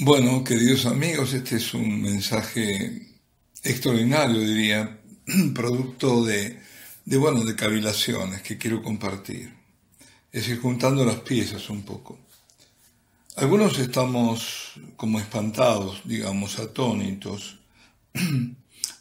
Bueno, queridos amigos, este es un mensaje extraordinario, diría, producto de cavilaciones que quiero compartir. Es decir, juntando las piezas un poco. Algunos estamos como espantados, digamos, atónitos,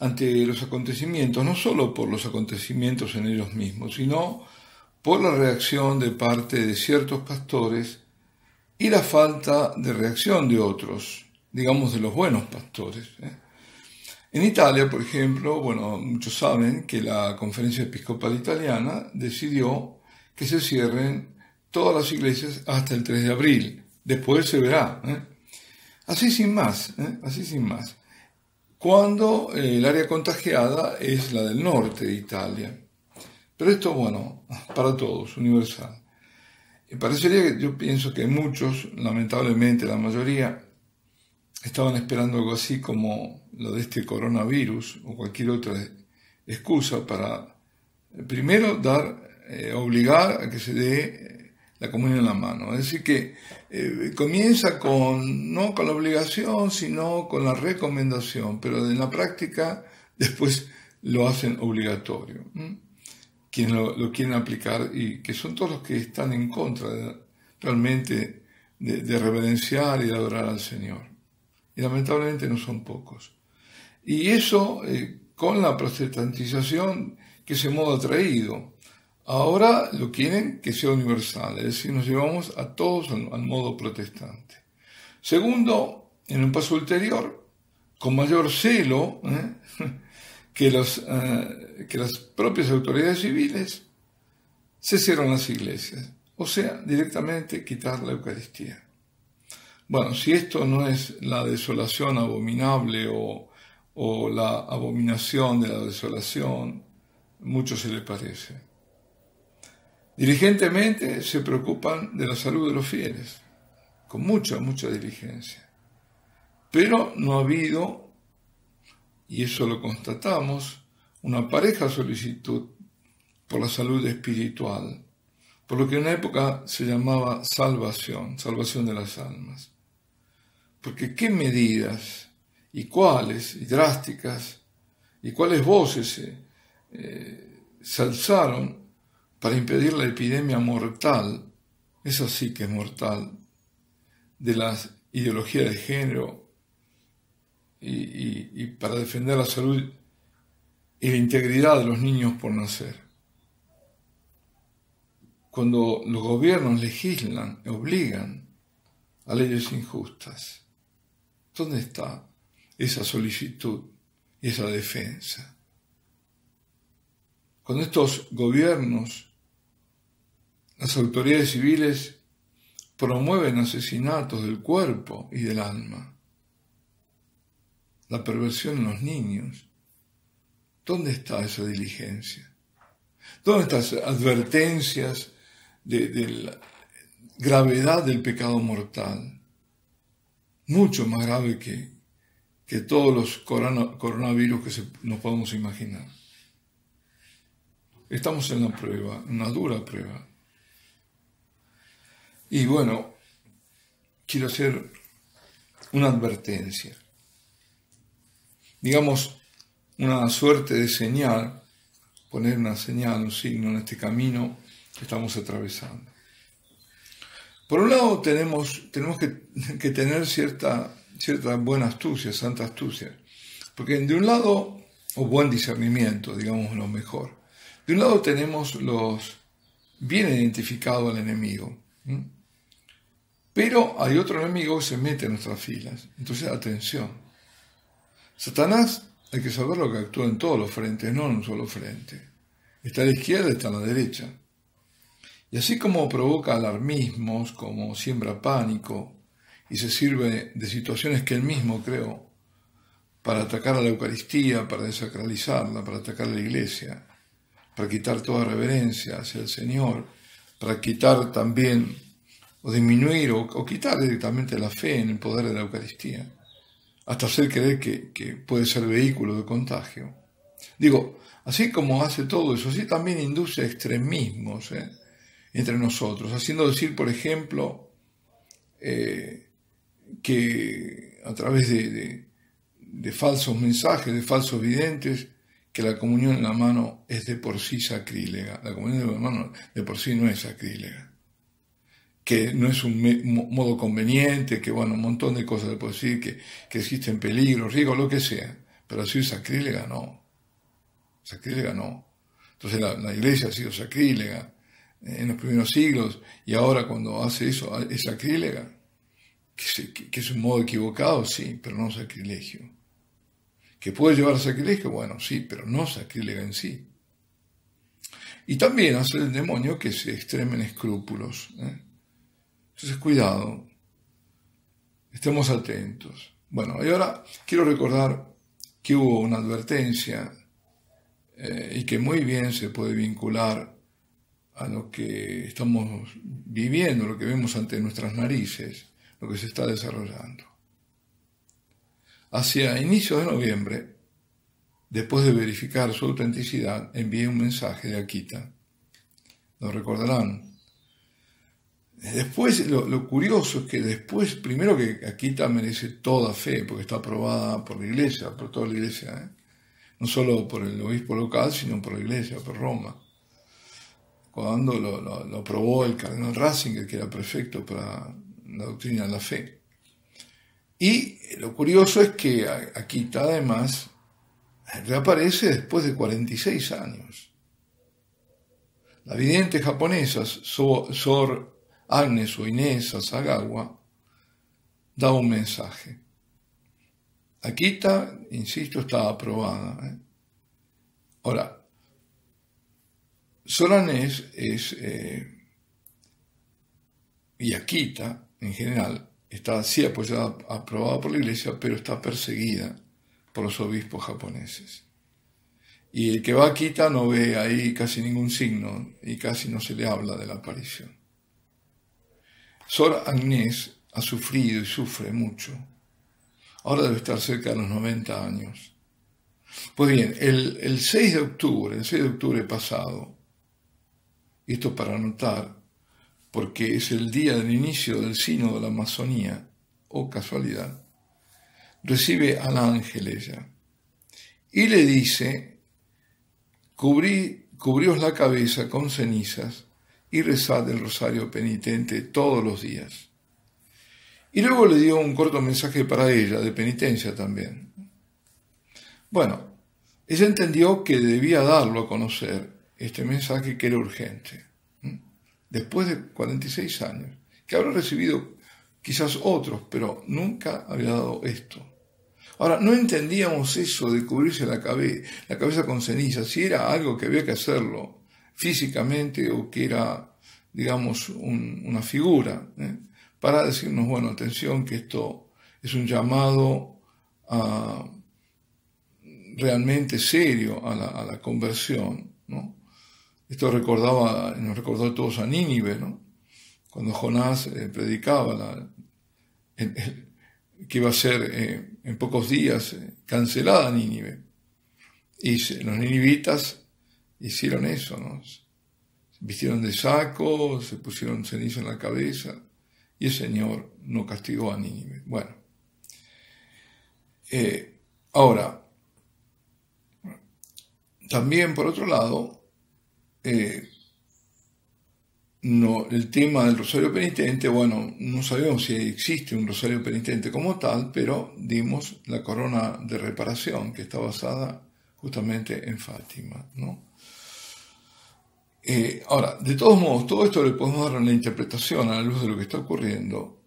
ante los acontecimientos, no solo por los acontecimientos en ellos mismos, sino por la reacción de parte de ciertos pastores y la falta de reacción de otros, digamos de los buenos pastores. En Italia, por ejemplo, bueno, muchos saben que la Conferencia Episcopal Italiana decidió que se cierren todas las iglesias hasta el 3 de abril. Después se verá. Así sin más, así sin más. Cuando el área contagiada es la del norte de Italia. Pero esto, bueno, para todos, universal. Y parecería que yo pienso que muchos, lamentablemente la mayoría, estaban esperando algo así como lo de este coronavirus o cualquier otra excusa para, primero, obligar a que se dé la comunión en la mano. Es decir, que comienza no con la obligación, sino con la recomendación, pero en la práctica después lo hacen obligatorio. Quienes lo quieren aplicar y que son todos los que están en contra realmente de reverenciar y de adorar al Señor. Y lamentablemente no son pocos. Y eso con la protestantización que ese modo ha traído. Ahora lo quieren que sea universal, es decir, nos llevamos a todos al modo protestante. Segundo, en un paso ulterior, con mayor celo, que las propias autoridades civiles se cierran las iglesias, o sea, directamente quitar la Eucaristía. Bueno, si esto no es la desolación abominable o la abominación de la desolación, mucho se le parece. Diligentemente se preocupan de la salud de los fieles, con mucha diligencia. Pero no ha habido, y eso lo constatamos, una pareja solicitud por la salud espiritual, por lo que en una época se llamaba salvación de las almas. Porque qué medidas, y cuáles, y drásticas, y cuáles voces se alzaron para impedir la epidemia mortal, esa sí que es mortal, de la ideología de género, y para defender la salud y la integridad de los niños por nacer. Cuando los gobiernos legislan, obligan a leyes injustas, ¿dónde está esa solicitud y esa defensa? Cuando estos gobiernos, las autoridades civiles, promueven asesinatos del cuerpo y del alma, la perversión en los niños, ¿dónde está esa diligencia? ¿Dónde están esas advertencias de la gravedad del pecado mortal? Mucho más grave que todos los coronavirus que nos podemos imaginar. Estamos en la prueba, en una dura prueba. Y bueno, quiero hacer una advertencia. Digamos, una suerte de señal, poner una señal, un signo en este camino que estamos atravesando. Por un lado tenemos que tener cierta buena astucia, santa astucia, porque de un lado, o buen discernimiento, digamos lo mejor, de un lado tenemos bien identificado al enemigo, pero hay otro enemigo que se mete en nuestras filas, entonces atención. Satanás, hay que saberlo, que actúa en todos los frentes, no en un solo frente. Está a la izquierda, está a la derecha. Y así como provoca alarmismos, como siembra pánico, y se sirve de situaciones que él mismo creó para atacar a la Eucaristía, para desacralizarla, para atacar a la Iglesia, para quitar toda reverencia hacia el Señor, para quitar también, o disminuir, o quitar directamente la fe en el poder de la Eucaristía, hasta hacer creer que puede ser vehículo de contagio. Digo, así como hace todo eso, así también induce a extremismos entre nosotros, haciendo decir, por ejemplo, que que a través de falsos mensajes, de falsos videntes, que la comunión en la mano es de por sí sacrílega. La comunión en la mano de por sí no es sacrílega. Que no es un modo conveniente, que bueno, un montón de cosas le puedo decir, que existen peligros, riesgos, lo que sea. Pero así sacrílega no. Sacrílega no. Entonces la iglesia ha sido sacrílega en los primeros siglos, y ahora cuando hace eso es sacrílega. Que es un modo equivocado, sí, pero no sacrilegio. ¿Que puede llevar a sacrilegio? Bueno, sí, pero no sacrilega en sí. Y también hace el demonio que se extremen escrúpulos. Entonces, cuidado, estemos atentos. Bueno, y ahora quiero recordar que hubo una advertencia y que muy bien se puede vincular a lo que estamos viviendo, lo que vemos ante nuestras narices, lo que se está desarrollando. Hacia inicios de noviembre, después de verificar su autenticidad, envié un mensaje de Akita. Lo recordarán. Después, lo curioso es que después, primero que Akita merece toda fe, porque está aprobada por la iglesia, por toda la iglesia, no solo por el obispo local, sino por la iglesia, por Roma. Cuando lo aprobó el cardenal Ratzinger, que era prefecto para la doctrina de la fe. Y lo curioso es que Akita además reaparece después de 46 años. La vidente japonesa Sor Agnes o Inés Sasagawa da un mensaje. Akita, insisto, está aprobada. Ahora, Sor Agnes y Akita, en general, está sí apoyada, aprobada por la iglesia, pero está perseguida por los obispos japoneses. Y el que va a Akita no ve ahí casi ningún signo y casi no se le habla de la aparición. Sor Agnes ha sufrido y sufre mucho. Ahora debe estar cerca de los 90 años. Pues bien, el 6 de octubre pasado, y esto para anotar, porque es el día del inicio del sínodo de la Amazonía, o casualidad, recibe al ángel ella, y le dice: cubríos la cabeza con cenizas y rezad el rosario penitente todos los días. Y luego le dio un corto mensaje para ella, de penitencia también. Bueno, ella entendió que debía darlo a conocer, este mensaje que era urgente. Después de 46 años, que habrá recibido quizás otros, pero nunca había dado esto. Ahora, no entendíamos eso de cubrirse la cabeza con ceniza, si era algo que había que hacerlo físicamente o que era, digamos, una figura, para decirnos, bueno, atención, que esto es un llamado realmente serio a la conversión, ¿no? Esto nos recordó a todos a Nínive, ¿no? Cuando Jonás predicaba que iba a ser en pocos días cancelada Nínive. Y los ninivitas hicieron eso, ¿no? Se vistieron de saco, se pusieron ceniza en la cabeza, y el Señor no castigó a Nínive. Bueno, ahora, también por otro lado, el tema del rosario penitente, bueno, no sabemos si existe un rosario penitente como tal, pero dimos la corona de reparación, que está basada justamente en Fátima, ¿no? Ahora, de todos modos, todo esto le podemos dar una interpretación a la luz de lo que está ocurriendo,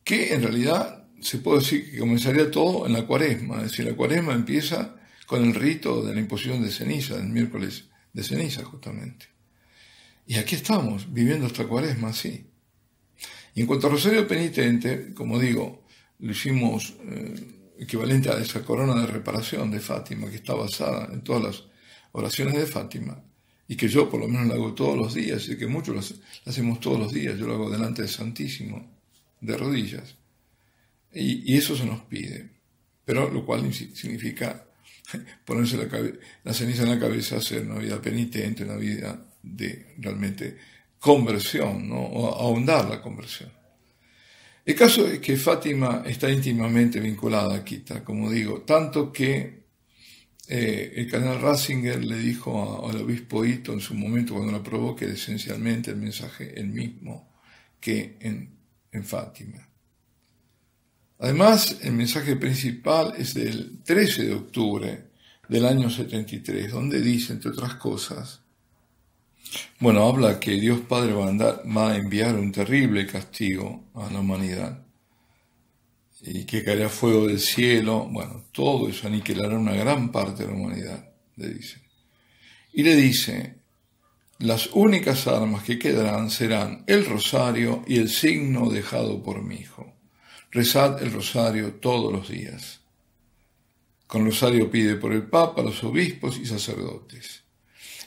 que en realidad se puede decir que comenzaría todo en la Cuaresma, es decir, la Cuaresma empieza con el rito de la imposición de ceniza, el miércoles de ceniza justamente. Y aquí estamos, viviendo esta Cuaresma así. Y en cuanto al rosario penitente, como digo, lo hicimos equivalente a esa corona de reparación de Fátima, que está basada en todas las oraciones de Fátima, y que yo por lo menos la hago todos los días, y que muchos la hacemos todos los días. Yo lo hago delante del Santísimo, de rodillas. Y eso se nos pide. Pero lo cual significa ponerse la ceniza en la cabeza, hacer una vida penitente, una vida de realmente conversión, ¿no? O ahondar la conversión. El caso es que Fátima está íntimamente vinculada a Quito, como digo, tanto que el cardenal Ratzinger le dijo al obispo Ito en su momento cuando lo aprobó que era esencialmente el mensaje el mismo que en Fátima. Además, el mensaje principal es del 13 de octubre del año 73, donde dice, entre otras cosas, bueno, habla que Dios Padre va a enviar un terrible castigo a la humanidad y que caerá fuego del cielo. Bueno, todo eso aniquilará una gran parte de la humanidad, le dice. Y le dice, las únicas armas que quedarán serán el rosario y el signo dejado por mi hijo. Rezad el rosario todos los días. Con rosario pide por el Papa, los obispos y sacerdotes.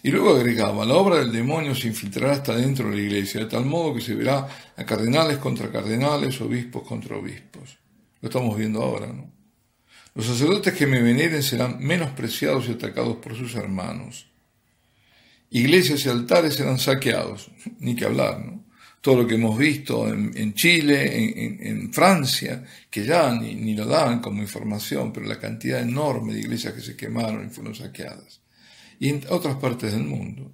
Y luego agregaba, la obra del demonio se infiltrará hasta dentro de la iglesia, de tal modo que se verá a cardenales contra cardenales, obispos contra obispos. Lo estamos viendo ahora, ¿no? Los sacerdotes que me veneren serán menospreciados y atacados por sus hermanos. Iglesias y altares serán saqueados, ni que hablar, ¿no? Todo lo que hemos visto en Chile, en Francia, que ya ni lo dan como información, pero la cantidad enorme de iglesias que se quemaron y fueron saqueadas. Y en otras partes del mundo,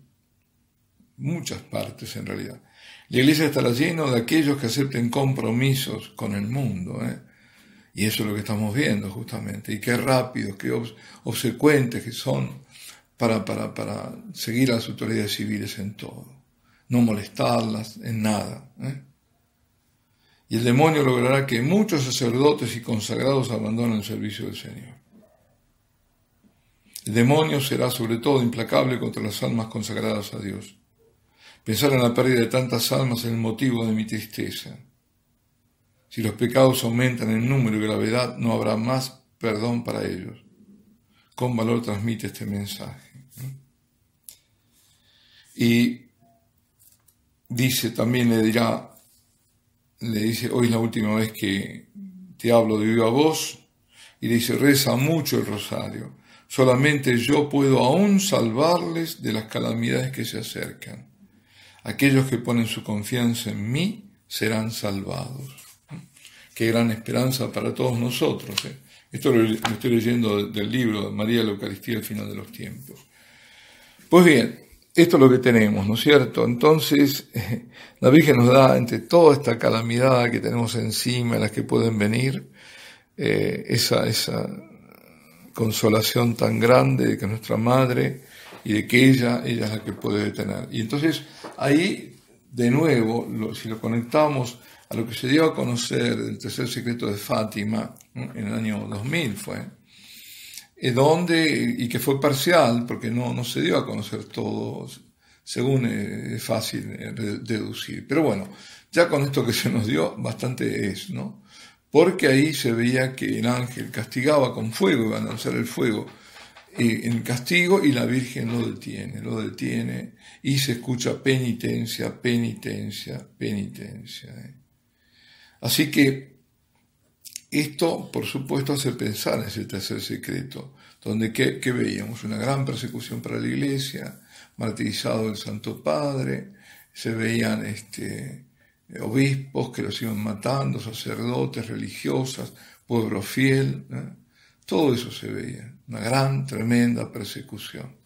muchas partes en realidad. La iglesia estará llena de aquellos que acepten compromisos con el mundo, y eso es lo que estamos viendo justamente, y qué rápidos, qué obsecuentes que son para seguir a las autoridades civiles en todo, no molestarlas en nada. Y el demonio logrará que muchos sacerdotes y consagrados abandonen el servicio del Señor. El demonio será sobre todo implacable contra las almas consagradas a Dios. Pensar en la pérdida de tantas almas es el motivo de mi tristeza. Si los pecados aumentan en número y gravedad, no habrá más perdón para ellos. Con valor transmite este mensaje. Y dice, también le dice, hoy es la última vez que te hablo de viva voz, y le dice, reza mucho el rosario. Solamente yo puedo aún salvarles de las calamidades que se acercan. Aquellos que ponen su confianza en mí serán salvados. Qué gran esperanza para todos nosotros. Esto lo estoy leyendo del libro de María de la Eucaristía al final de los tiempos. Pues bien, esto es lo que tenemos, ¿no es cierto? Entonces, la Virgen nos da, entre toda esta calamidad que tenemos encima, las que pueden venir, esa consolación tan grande de que nuestra Madre y de que ella es la que puede detener. Y entonces, ahí, de nuevo, si lo conectamos a lo que se dio a conocer del tercer secreto de Fátima, en el año 2000 fue, y que fue parcial, porque no se dio a conocer todo, según es fácil deducir. Pero bueno, ya con esto que se nos dio, bastante es, ¿no? Porque ahí se veía que el ángel castigaba con fuego, iba a lanzar el fuego en castigo, y la Virgen lo detiene, y se escucha penitencia, penitencia, penitencia. Así que esto, por supuesto, hace pensar en ese tercer secreto, donde ¿qué veíamos? Una gran persecución para la Iglesia, martirizado el Santo Padre, se veían obispos que los iban matando, sacerdotes, religiosas, pueblo fiel, todo eso se veía, una gran, tremenda persecución.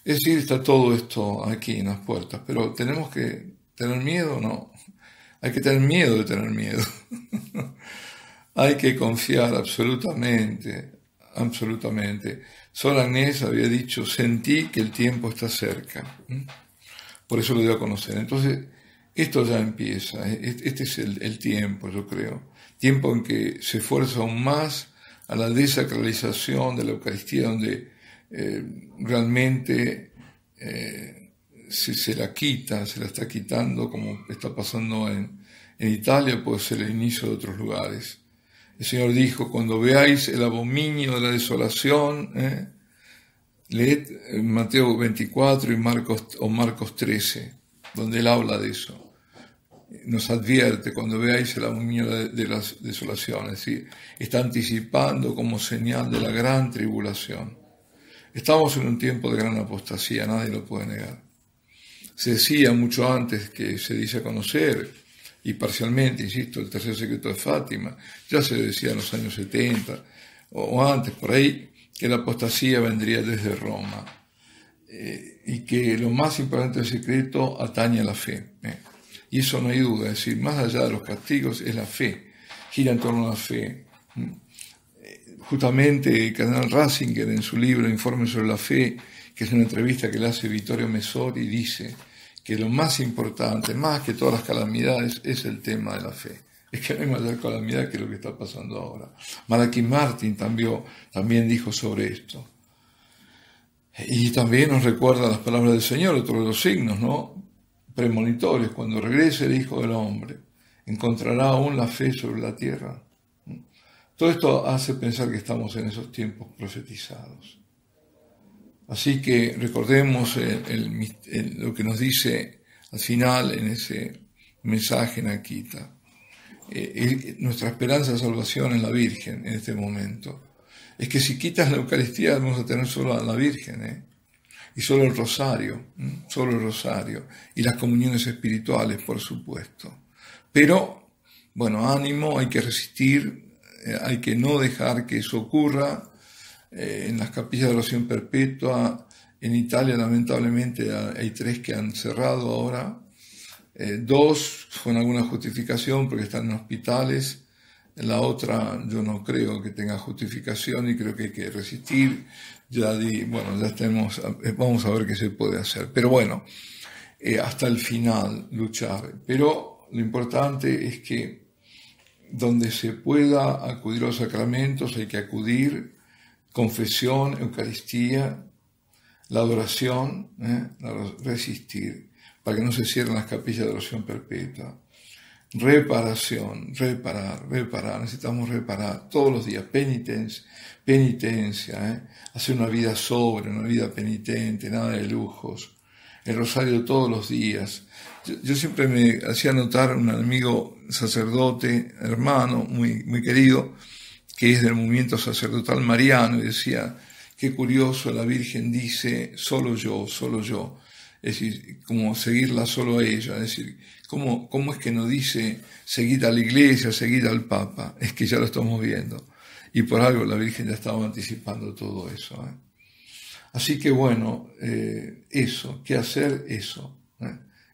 Es decir, está todo esto aquí en las puertas, pero ¿tenemos que tener miedo? No, hay que tener miedo de tener miedo. Hay que confiar absolutamente, absolutamente. Sor Agnés había dicho, sentí que el tiempo está cerca. Por eso lo dio a conocer. Entonces, esto ya empieza. Este es el tiempo, yo creo. Tiempo en que se esfuerza aún más a la desacralización de la Eucaristía, donde realmente se la está quitando, como está pasando en Italia, puede ser el inicio de otros lugares. El Señor dijo, cuando veáis el abominio de la desolación, leed Mateo 24 y Marcos 13, donde Él habla de eso. Nos advierte, cuando veáis el abominio de las desolaciones, ¿sí? Está anticipando como señal de la gran tribulación. Estamos en un tiempo de gran apostasía, nadie lo puede negar. Se decía mucho antes que se dice a conocer, y parcialmente, insisto, el tercer secreto de Fátima, ya se decía en los años 70 o antes, por ahí, que la apostasía vendría desde Roma y que lo más importante del secreto atañe a la fe. Y eso no hay duda, es decir, más allá de los castigos es la fe, gira en torno a la fe. Justamente el cardenal Ratzinger en su libro Informe sobre la Fe, que es una entrevista que le hace Vittorio Messori, dice que lo más importante, más que todas las calamidades, es el tema de la fe. Es que no hay mayor calamidad que lo que está pasando ahora. Malachi Martin también dijo sobre esto. Y también nos recuerda las palabras del Señor, otro de los signos, ¿no? Premonitorios: cuando regrese el Hijo del Hombre, ¿encontrará aún la fe sobre la tierra? Todo esto hace pensar que estamos en esos tiempos profetizados. Así que recordemos lo que nos dice al final en ese mensaje en Akita. Nuestra esperanza de salvación es la Virgen en este momento. Es que si quitas la Eucaristía vamos a tener solo a la Virgen, y solo el rosario, y las comuniones espirituales, por supuesto. Pero, bueno, ánimo, hay que resistir, hay que no dejar que eso ocurra. En las capillas de oración perpetua, en Italia lamentablemente hay 3 que han cerrado ahora, 2 con alguna justificación porque están en hospitales, la otra yo no creo que tenga justificación y creo que hay que resistir. Vamos a ver qué se puede hacer, pero bueno, hasta el final luchar. Pero lo importante es que donde se pueda acudir a los sacramentos hay que acudir. Confesión, Eucaristía, la adoración, resistir, para que no se cierren las capillas de oración perpetua. Reparación, reparar, necesitamos reparar todos los días, penitencia, hacer una vida sobria, una vida penitente, nada de lujos, el rosario todos los días. Yo siempre me hacía notar un amigo sacerdote, hermano, muy, muy querido, que es del movimiento sacerdotal mariano, y decía, qué curioso, la Virgen dice, solo yo, es decir, como seguirla solo a ella, es decir, ¿cómo es que no dice, seguid a la Iglesia, seguid al Papa? Es que ya lo estamos viendo, y por algo la Virgen ya estaba anticipando todo eso. Así que bueno, eso, ¿qué hacer? Eso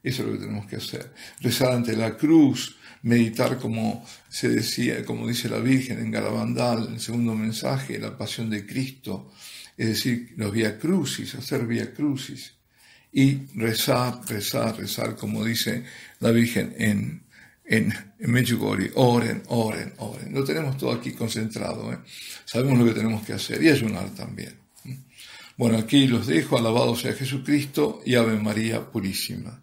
es lo que tenemos que hacer, rezar ante la cruz, meditar como se decía, como dice la Virgen en Garabandal, el segundo mensaje, la pasión de Cristo, es decir, los Vía Crucis, hacer Vía Crucis, y rezar, como dice la Virgen en Medjugorje, oren. Lo tenemos todo aquí concentrado, sabemos lo que tenemos que hacer, y ayunar también. Bueno, aquí los dejo, alabado sea Jesucristo y Ave María Purísima.